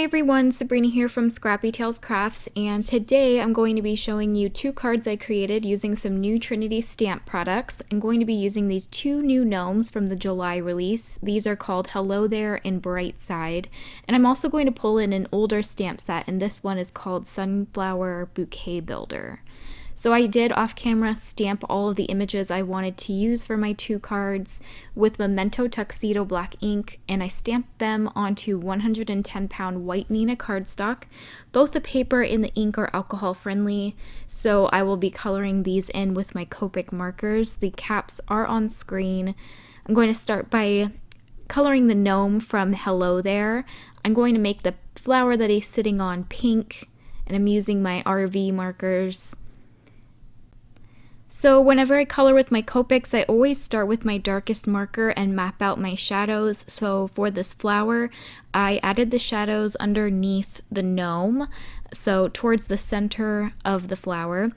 Hi everyone, Sabrina here from Scrappy Tales Crafts, and today I'm going to be showing you two cards I created using some new Trinity Stamp products. I'm going to be using these two new gnomes from the July release. These are called Hello There and Bright Side, and I'm also going to pull in an older stamp set, and this one is called Sunflower Bouquet Builder. So I did off camera stamp all of the images I wanted to use for my two cards with Memento Tuxedo black ink, and I stamped them onto 110-pound white Neenah cardstock. Both the paper and the ink are alcohol friendly, so I will be coloring these in with my Copic markers. The caps are on screen. I'm going to start by coloring the gnome from Hello There. I'm going to make the flower that he's sitting on pink, and I'm using my RV markers. So whenever I color with my Copics, I always start with my darkest marker and map out my shadows. So for this flower, I added the shadows underneath the gnome, so towards the center of the flower.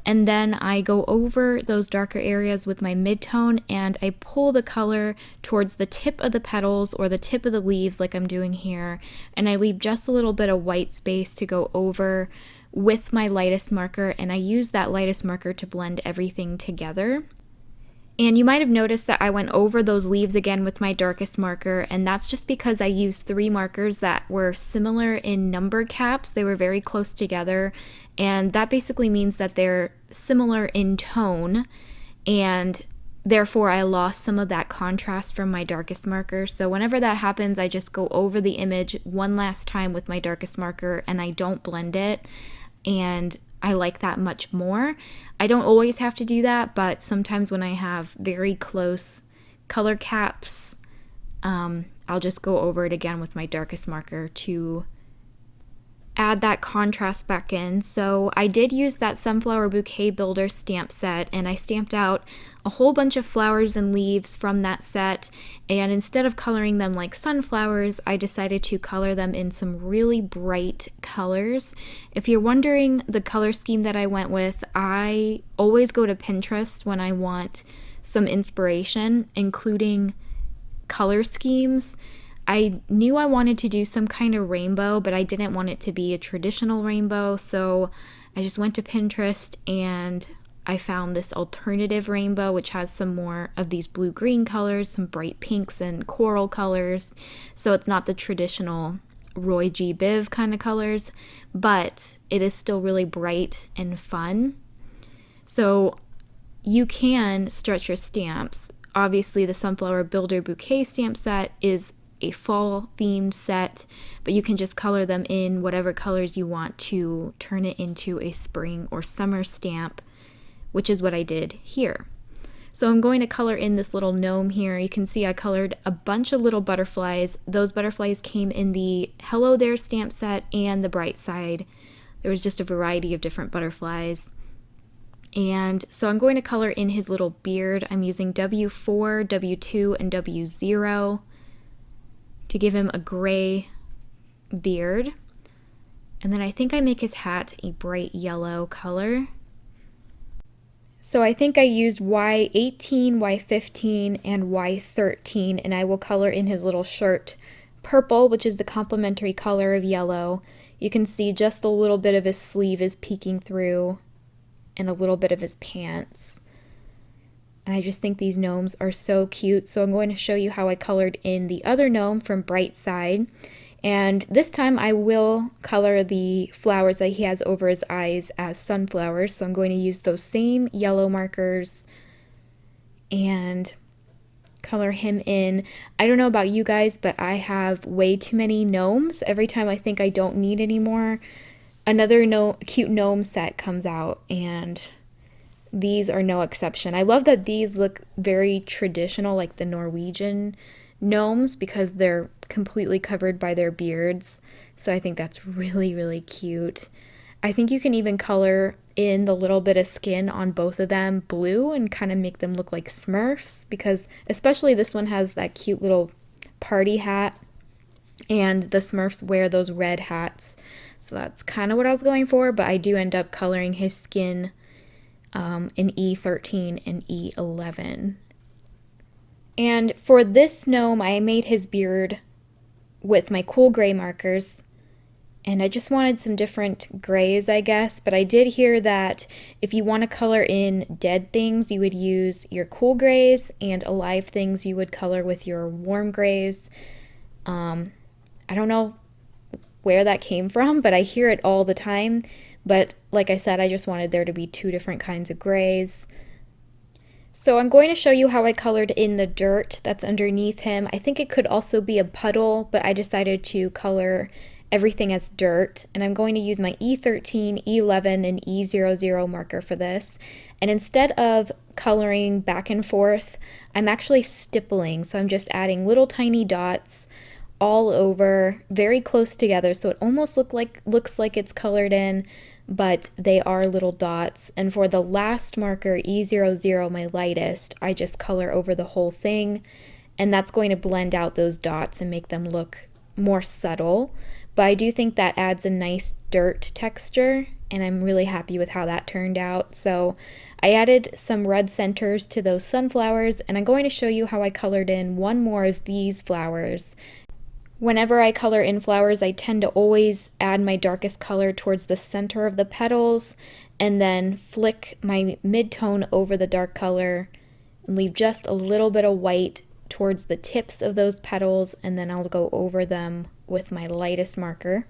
And then I go over those darker areas with my midtone and I pull the color towards the tip of the petals or the tip of the leaves like I'm doing here. And I leave just a little bit of white space to go over with my lightest marker, and I use that lightest marker to blend everything together. And you might have noticed that I went over those leaves again with my darkest marker, and that's just because I used three markers that were similar in number caps. They were very close together, and that basically means that they're similar in tone, and therefore I lost some of that contrast from my darkest marker. So whenever that happens, I just go over the image one last time with my darkest marker and I don't blend it, and I like that much more. I don't always have to do that, but sometimes when I have very close color caps, I'll just go over it again with my darkest marker to add that contrast back in. So I did use that Sunflower Bouquet Builder stamp set, and I stamped out a whole bunch of flowers and leaves from that set, and instead of coloring them like sunflowers, I decided to color them in some really bright colors. If you're wondering the color scheme that I went with, I always go to Pinterest when I want some inspiration, including color schemes. I knew I wanted to do some kind of rainbow, but I didn't want it to be a traditional rainbow, so I just went to Pinterest and I found this alternative rainbow, which has some more of these blue-green colors, some bright pinks and coral colors. So it's not the traditional Roy G. Biv kind of colors, but it is still really bright and fun. So you can stretch your stamps. Obviously, the Sunflower Builder Bouquet stamp set is a fall themed set, but you can just color them in whatever colors you want to turn it into a spring or summer stamp, which is what I did here. So I'm going to color in this little gnome here. You can see I colored a bunch of little butterflies. Those butterflies came in the Hello There stamp set and the Bright Side. There was just a variety of different butterflies. And so I'm going to color in his little beard. I'm using W4, W2, and W0 to give him a gray beard. And then I think I make his hat a bright yellow color. So I think I used Y18, Y15, and Y13, and I will color in his little shirt purple, which is the complementary color of yellow. You can see just a little bit of his sleeve is peeking through and a little bit of his pants. And I just think these gnomes are so cute. So I'm going to show you how I colored in the other gnome from Bright Side. And this time I will color the flowers that he has over his eyes as sunflowers. So I'm going to use those same yellow markers and color him in. I don't know about you guys, but I have way too many gnomes. Every time I think I don't need any more, another cute gnome set comes out, and these are no exception. I love that these look very traditional, like the Norwegian gnomes, because they're completely covered by their beards. So I think that's really, really cute. I think you can even color in the little bit of skin on both of them blue and kind of make them look like Smurfs, because especially this one has that cute little party hat, and the Smurfs wear those red hats. So that's kind of what I was going for, but I do end up coloring his skin in E13 and E11. And for this gnome, I made his beard with my cool gray markers. And I just wanted some different grays, I guess, but I did hear that if you want to color in dead things, you would use your cool grays, and alive things you would color with your warm grays. I don't know where that came from, but I hear it all the time. But like I said, I just wanted there to be two different kinds of grays. So I'm going to show you how I colored in the dirt that's underneath him. I think it could also be a puddle, but I decided to color everything as dirt. And I'm going to use my E13, E11, and E00 marker for this. And instead of coloring back and forth, I'm actually stippling. So I'm just adding little tiny dots all over, very close together, so it almost looks like it's colored in, but they are little dots. And for the last marker, E00, my lightest, I just color over the whole thing, and that's going to blend out those dots and make them look more subtle. But I do think that adds a nice dirt texture, and I'm really happy with how that turned out. So I added some red centers to those sunflowers, and I'm going to show you how I colored in one more of these flowers. Whenever I color in flowers, I tend to always add my darkest color towards the center of the petals and then flick my mid-tone over the dark color and leave just a little bit of white towards the tips of those petals, and then I'll go over them with my lightest marker.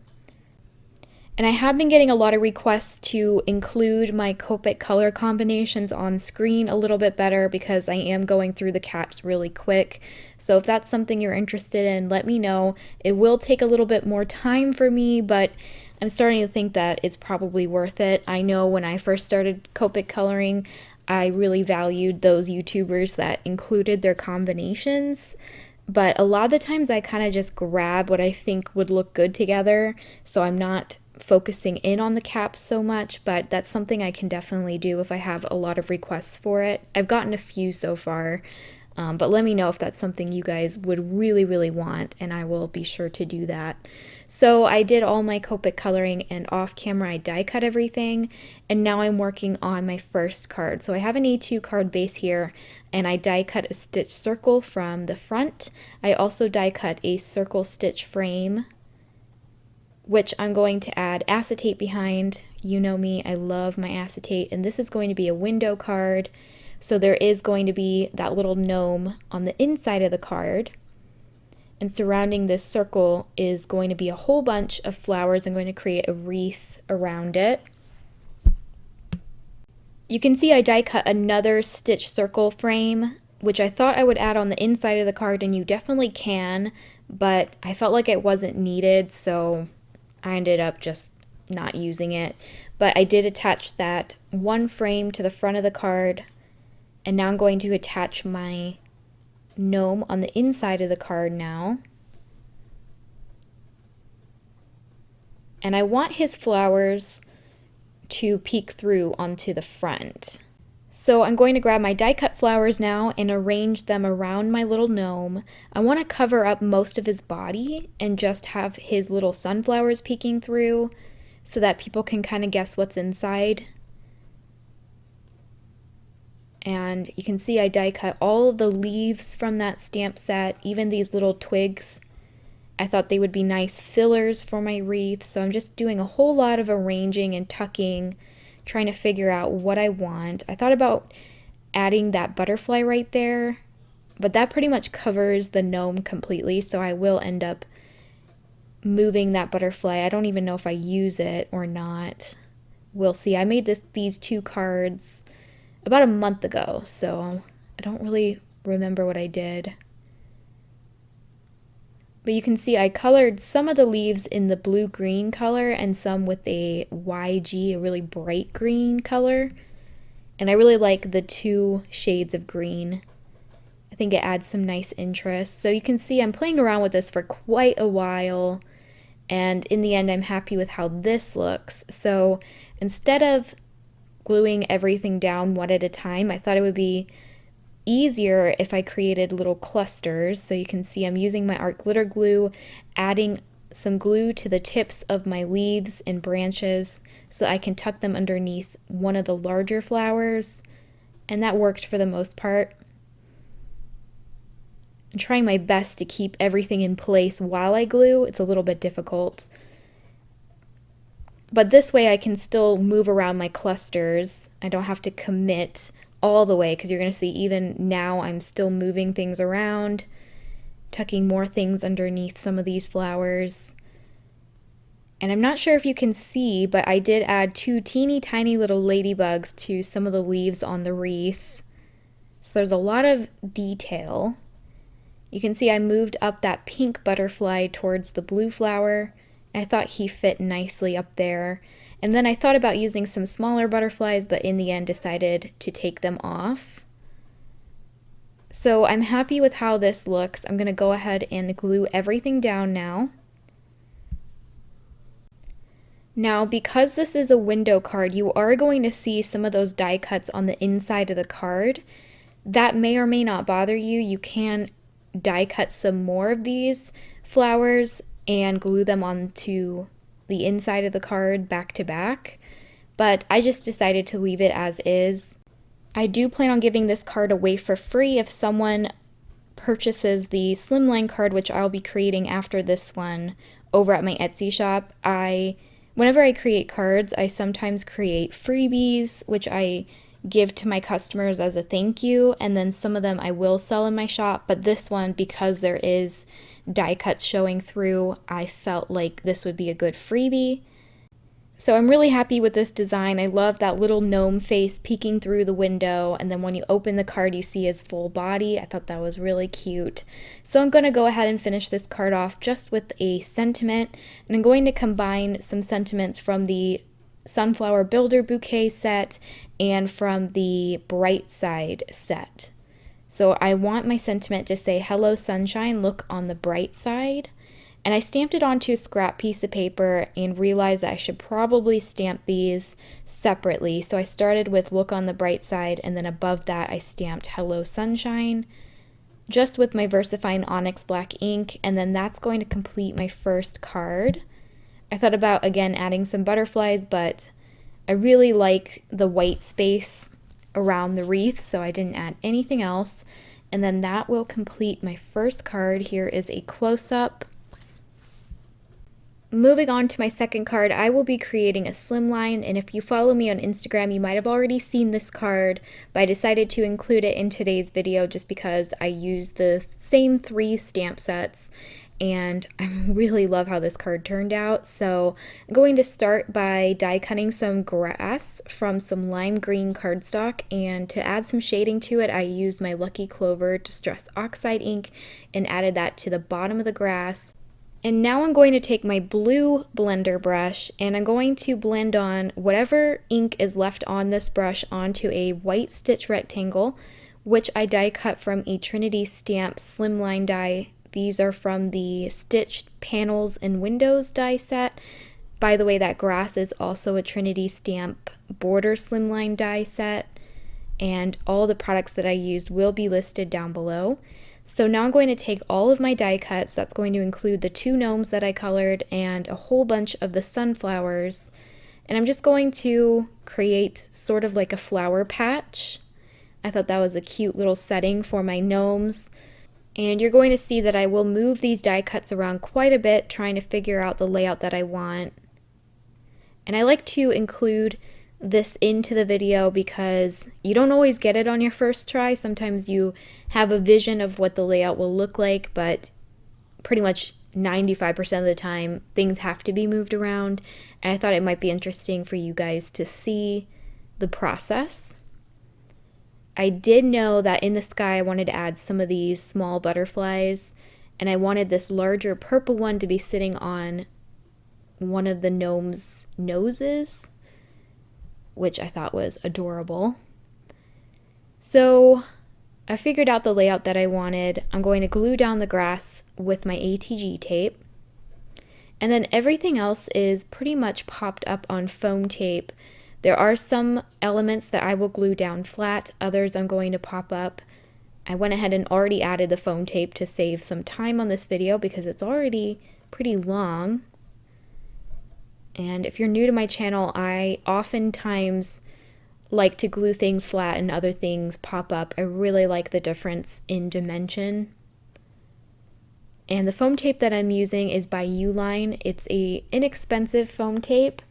And I have been getting a lot of requests to include my Copic color combinations on screen a little bit better because I am going through the caps really quick. So if that's something you're interested in, let me know. It will take a little bit more time for me, but I'm starting to think that it's probably worth it. I know when I first started Copic coloring, I really valued those YouTubers that included their combinations. But a lot of the times I kind of just grab what I think would look good together, so I'm not focusing in on the caps so much, but that's something I can definitely do if I have a lot of requests for it. I've gotten a few so far, but let me know if that's something you guys would really want, and I will be sure to do that. So I did all my Copic coloring, and off camera I die cut everything, and now I'm working on my first card. So I have an A2 card base here, and I die cut a stitch circle from the front. I also die cut a circle stitch frame, which I'm going to add acetate behind. You know me, I love my acetate, and this is going to be a window card. So there is going to be that little gnome on the inside of the card. And surrounding this circle is going to be a whole bunch of flowers. I'm going to create a wreath around it. You can see I die cut another stitch circle frame, which I thought I would add on the inside of the card, and you definitely can, but I felt like it wasn't needed, so I ended up just not using it. But I did attach that one frame to the front of the card, and now I'm going to attach my gnome on the inside of the card now. And I want his flowers to peek through onto the front. So I'm going to grab my die cut flowers now and arrange them around my little gnome. I want to cover up most of his body and just have his little sunflowers peeking through so that people can kind of guess what's inside. And you can see I die cut all of the leaves from that stamp set, even these little twigs. I thought they would be nice fillers for my wreath, so I'm just doing a whole lot of arranging and tucking, trying to figure out what I want. I thought about adding that butterfly right there, but that pretty much covers the gnome completely, so I will end up moving that butterfly. I don't even know if I use it or not. We'll see. I made these two cards about a month ago, so I don't really remember what I did. But you can see I colored some of the leaves in the blue-green color and some with a YG, a really bright green color. And I really like the two shades of green. I think it adds some nice interest. So you can see I'm playing around with this for quite a while, and in the end I'm happy with how this looks. So instead of gluing everything down one at a time, I thought it would be easier if I created little clusters. So you can see I'm using my art glitter glue, adding some glue to the tips of my leaves and branches so I can tuck them underneath one of the larger flowers, and that worked for the most part. I'm trying my best to keep everything in place while I glue. It's a little bit difficult. But this way I can still move around my clusters. I don't have to commit all the way, because you're going to see even now I'm still moving things around, tucking more things underneath some of these flowers. And I'm not sure if you can see, but I did add 2 teeny tiny little ladybugs to some of the leaves on the wreath. So there's a lot of detail. You can see I moved up that pink butterfly towards the blue flower. I thought he fit nicely up there. And then I thought about using some smaller butterflies, but in the end decided to take them off. So I'm happy with how this looks. I'm going to go ahead and glue everything down now. Now, because this is a window card, you are going to see some of those die cuts on the inside of the card. That may or may not bother you. You can die cut some more of these flowers and glue them onto the inside of the card back to back, but I just decided to leave it as is. I do plan on giving this card away for free if someone purchases the slimline card, which I'll be creating after this one over at my Etsy shop. Whenever I create cards, I sometimes create freebies, which I give to my customers as a thank you, and then some of them I will sell in my shop, but this one, because there is die cuts showing through, I felt like this would be a good freebie. So I'm really happy with this design. I love that little gnome face peeking through the window, and then when you open the card you see his full body. I thought that was really cute. So I'm going to go ahead and finish this card off just with a sentiment, and I'm going to combine some sentiments from the Sunflower Builder Bouquet set and from the Bright Side set. So I want my sentiment to say, "Hello sunshine, look on the bright side." And I stamped it onto a scrap piece of paper and realized that I should probably stamp these separately. So I started with "Look on the bright side," and then above that I stamped "Hello sunshine," just with my VersaFine Onyx Black ink, and then that's going to complete my first card. I thought about, again, adding some butterflies, but I really like the white space around the wreath, so I didn't add anything else. And then that will complete my first card. Here is a close-up. Moving on to my second card, I will be creating a slimline, and if you follow me on Instagram, you might have already seen this card, but I decided to include it in today's video just because I used the same 3 stamp sets, and I really love how this card turned out. So I'm going to start by die cutting some grass from some lime green cardstock, and to add some shading to it, I used my Lucky Clover Distress Oxide ink and added that to the bottom of the grass. And now I'm going to take my blue blender brush and I'm going to blend on whatever ink is left on this brush onto a white stitch rectangle, which I die cut from a Trinity Stamps slimline die. These are from the Stitched Panels and Windows die set. By the way, that grass is also a Trinity Stamp border slimline die set, and all the products that I used will be listed down below. So now I'm going to take all of my die cuts, that's going to include the 2 gnomes that I colored and a whole bunch of the sunflowers, and I'm just going to create sort of like a flower patch. I thought that was a cute little setting for my gnomes. And you're going to see that I will move these die cuts around quite a bit, trying to figure out the layout that I want. And I like to include this into the video because you don't always get it on your first try. Sometimes you have a vision of what the layout will look like, but pretty much 95% of the time things have to be moved around, and I thought it might be interesting for you guys to see the process. I did know that in the sky I wanted to add some of these small butterflies, and I wanted this larger purple one to be sitting on one of the gnomes' noses, which I thought was adorable. So I figured out the layout that I wanted. I'm going to glue down the grass with my ATG tape, and then everything else is pretty much popped up on foam tape. There are some elements that I will glue down flat, others I'm going to pop up. I went ahead and already added the foam tape to save some time on this video because it's already pretty long. And if you're new to my channel, I oftentimes like to glue things flat and other things pop up. I really like the difference in dimension. And the foam tape that I'm using is by Uline. It's a inexpensive foam tape.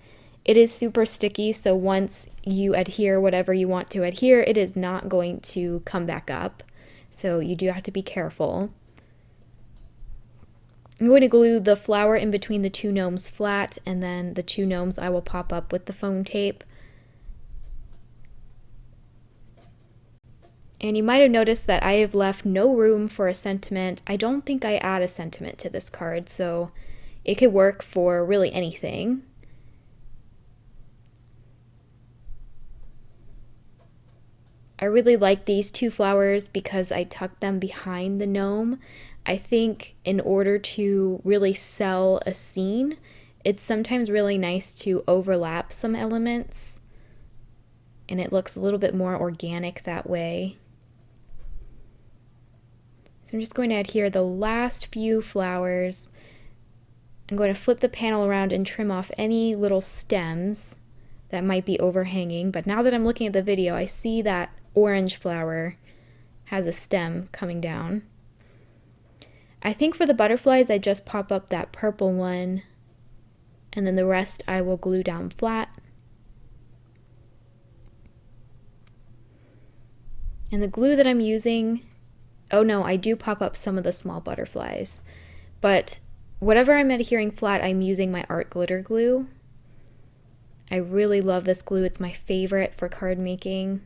It is super sticky, so once you adhere whatever you want to adhere, it is not going to come back up. So you do have to be careful. I'm going to glue the flower in between the two gnomes flat, and then the two gnomes I will pop up with the foam tape. And you might have noticed that I have left no room for a sentiment. I don't think I add a sentiment to this card, so it could work for really anything. I really like these two flowers because I tucked them behind the gnome. I think in order to really sell a scene, it's sometimes really nice to overlap some elements, and it looks a little bit more organic that way. So I'm just going to adhere the last few flowers. I'm going to flip the panel around and trim off any little stems that might be overhanging, but now that I'm looking at the video, I see that orange flower has a stem coming down. I think for the butterflies, I just pop up that purple one, and then the rest I will glue down flat. And the glue that I'm using, oh no, I do pop up some of the small butterflies, but whatever I'm adhering flat, I'm using my art glitter glue. I really love this glue. It's my favorite for card making.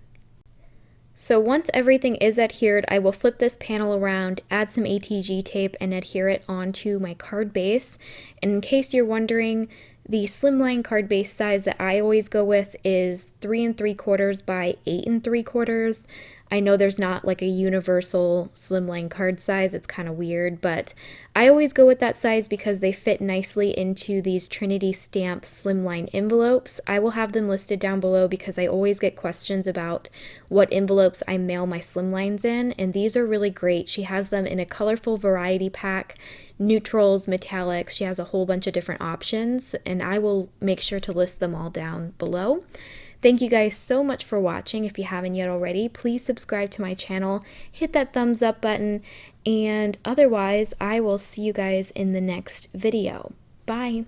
So once everything is adhered, I will flip this panel around, add some ATG tape, and adhere it onto my card base. And in case you're wondering, the slimline card base size that I always go with is 3 3/4 by 8 3/4. I know there's not like a universal slimline card size, it's kind of weird, but I always go with that size because they fit nicely into these Trinity Stamps slimline envelopes. I will have them listed down below because I always get questions about what envelopes I mail my slimlines in, and these are really great. She has them in a colorful variety pack, neutrals, metallics. She has a whole bunch of different options, and I will make sure to list them all down below. Thank you guys so much for watching. If you haven't yet already, please subscribe to my channel, hit that thumbs up button, and otherwise I will see you guys in the next video. Bye!